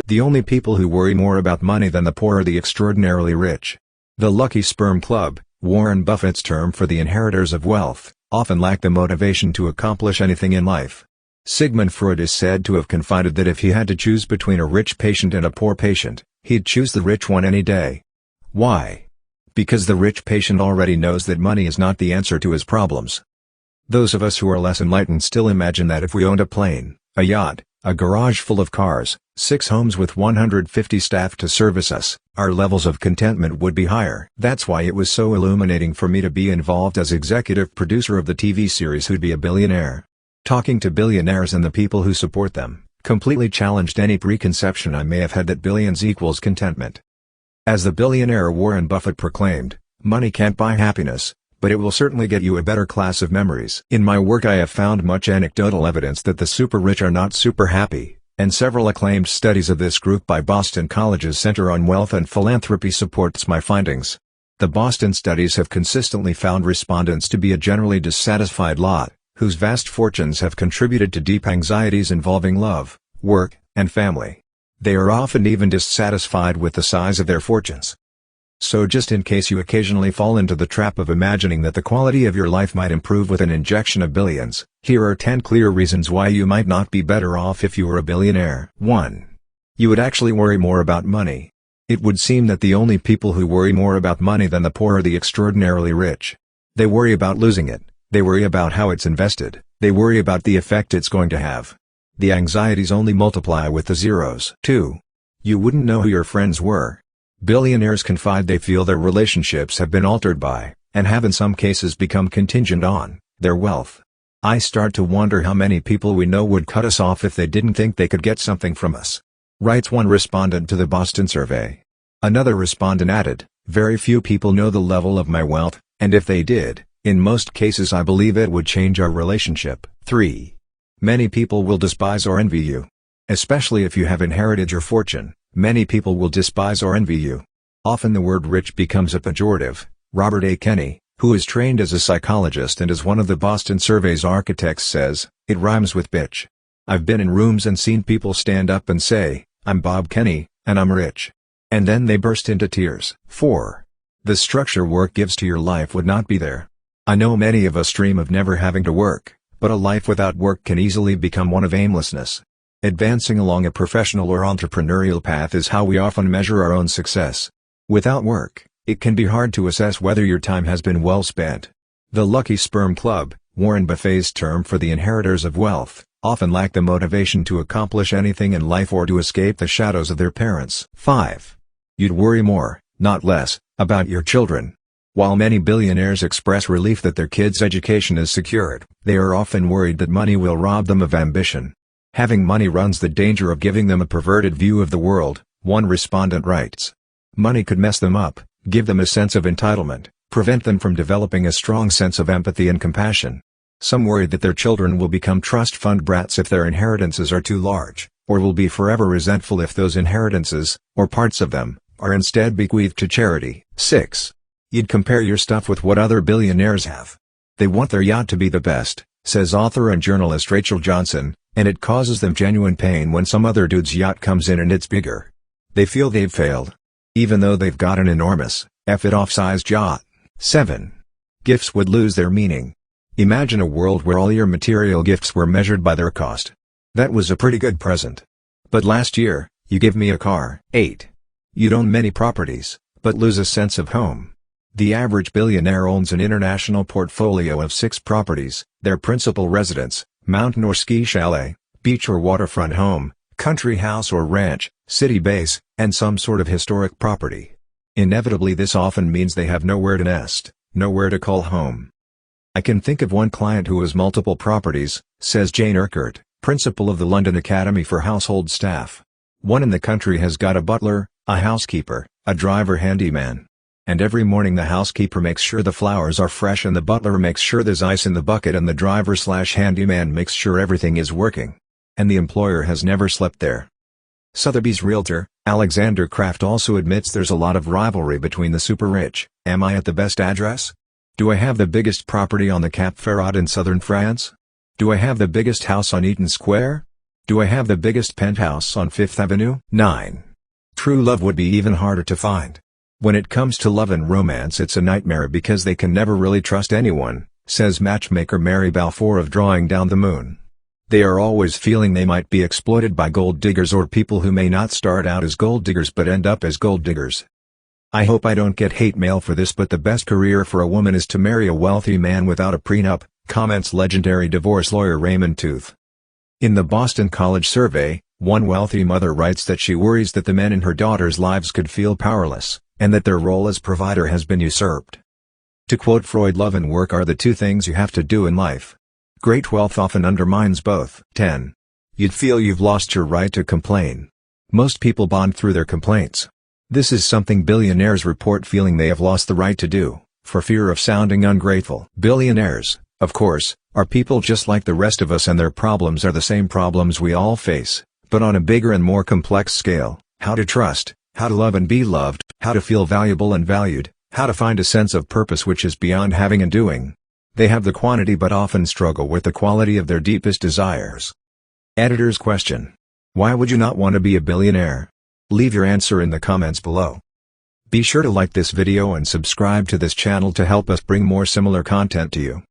The only people who worry more about money than the poor are the extraordinarily rich. The Lucky Sperm Club, Warren Buffett's term for the inheritors of wealth, often lack the motivation to accomplish anything in life. Sigmund Freud is said to have confided that if he had to choose between a rich patient and a poor patient, he'd choose the rich one any day. Why? Because the rich patient already knows that money is not the answer to his problems. Those of us who are less enlightened still imagine that if we owned a plane, a yacht, a garage full of cars, 6 homes with 150 staff to service us, our levels of contentment would be higher. That's why it was so illuminating for me to be involved as executive producer of the TV series Who'd Be a Billionaire. Talking to billionaires and the people who support them, completely challenged any preconception I may have had that billions equals contentment. As the billionaire Warren Buffett proclaimed, money can't buy happiness, but it will certainly get you a better class of memories. In my work I have found much anecdotal evidence that the super rich are not super happy, and several acclaimed studies of this group by Boston College's Center on Wealth and Philanthropy supports my findings. The Boston studies have consistently found respondents to be a generally dissatisfied lot, whose vast fortunes have contributed to deep anxieties involving love, work, and family. They are often even dissatisfied with the size of their fortunes. So just in case you occasionally fall into the trap of imagining that the quality of your life might improve with an injection of billions, here are 10 clear reasons why you might not be better off if you were a billionaire. 1. You would actually worry more about money. It would seem that the only people who worry more about money than the poor are the extraordinarily rich. They worry about losing it. They worry about how it's invested. They worry about the effect it's going to have. The anxieties only multiply with the zeros. 2. You wouldn't know who your friends were. Billionaires confide they feel their relationships have been altered by, and have in some cases become contingent on, their wealth. I start to wonder how many people we know would cut us off if they didn't think they could get something from us. Writes one respondent to the Boston survey. Another respondent added, very few people know the level of my wealth, and if they did, in most cases I believe it would change our relationship. 3. Many people will despise or envy you. Especially if you have inherited your fortune, many people will despise or envy you. Often the word rich becomes a pejorative. Robert A. Kenney, who is trained as a psychologist and is one of the Boston survey's architects, says, it rhymes with bitch. I've been in rooms and seen people stand up and say, I'm Bob Kenney, and I'm rich. And then they burst into tears. 4. The structure work gives to your life would not be there. I know many of us dream of never having to work, but a life without work can easily become one of aimlessness. Advancing along a professional or entrepreneurial path is how we often measure our own success. Without work, it can be hard to assess whether your time has been well spent. The Lucky Sperm Club, Warren Buffett's term for the inheritors of wealth, often lack the motivation to accomplish anything in life or to escape the shadows of their parents. 5. You'd worry more, not less, about your children. While many billionaires express relief that their kids' education is secured, they are often worried that money will rob them of ambition. Having money runs the danger of giving them a perverted view of the world, one respondent writes. Money could mess them up, give them a sense of entitlement, prevent them from developing a strong sense of empathy and compassion. Some worry that their children will become trust fund brats if their inheritances are too large, or will be forever resentful if those inheritances, or parts of them, are instead bequeathed to charity. 6. You'd compare your stuff with what other billionaires have. They want their yacht to be the best, says author and journalist Rachel Johnson, and it causes them genuine pain when some other dude's yacht comes in and it's bigger. They feel they've failed, even though they've got an enormous, F-it-off-sized yacht. 7. Gifts would lose their meaning. Imagine a world where all your material gifts were measured by their cost. That was a pretty good present. But last year, you gave me a car. 8. You'd own many properties, but lose a sense of home. The average billionaire owns an international portfolio of 6 properties, their principal residence, mountain or ski chalet, beach or waterfront home, country house or ranch, city base, and some sort of historic property. Inevitably this often means they have nowhere to nest, nowhere to call home. I can think of one client who has multiple properties, says Jane Urquhart, principal of the London Academy for Household Staff. One in the country has got a butler, a housekeeper, a driver handyman. And every morning the housekeeper makes sure the flowers are fresh and the butler makes sure there's ice in the bucket and the driver/handyman makes sure everything is working. And the employer has never slept there. Sotheby's realtor, Alexander Kraft, also admits there's a lot of rivalry between the super rich. Am I at the best address? Do I have the biggest property on the Cap Ferrat in southern France? Do I have the biggest house on Eaton Square? Do I have the biggest penthouse on Fifth Avenue? 9. True love would be even harder to find. When it comes to love and romance, it's a nightmare because they can never really trust anyone, says matchmaker Mary Balfour of Drawing Down the Moon. They are always feeling they might be exploited by gold diggers or people who may not start out as gold diggers but end up as gold diggers. I hope I don't get hate mail for this, but the best career for a woman is to marry a wealthy man without a prenup, comments legendary divorce lawyer Raymond Tooth. In the Boston College survey, one wealthy mother writes that she worries that the men in her daughters' lives could feel powerless, and that their role as provider has been usurped. To quote Freud, love and work are the two things you have to do in life. Great wealth often undermines both. 10. You'd feel you've lost your right to complain. Most people bond through their complaints. This is something billionaires report feeling they have lost the right to do, for fear of sounding ungrateful. Billionaires, of course, are people just like the rest of us, and their problems are the same problems we all face, but on a bigger and more complex scale. How to trust, how to love and be loved, how to feel valuable and valued, how to find a sense of purpose which is beyond having and doing. They have the quantity but often struggle with the quality of their deepest desires. Editor's question: why would you not want to be a billionaire? Leave your answer in the comments below. Be sure to like this video and subscribe to this channel to help us bring more similar content to you.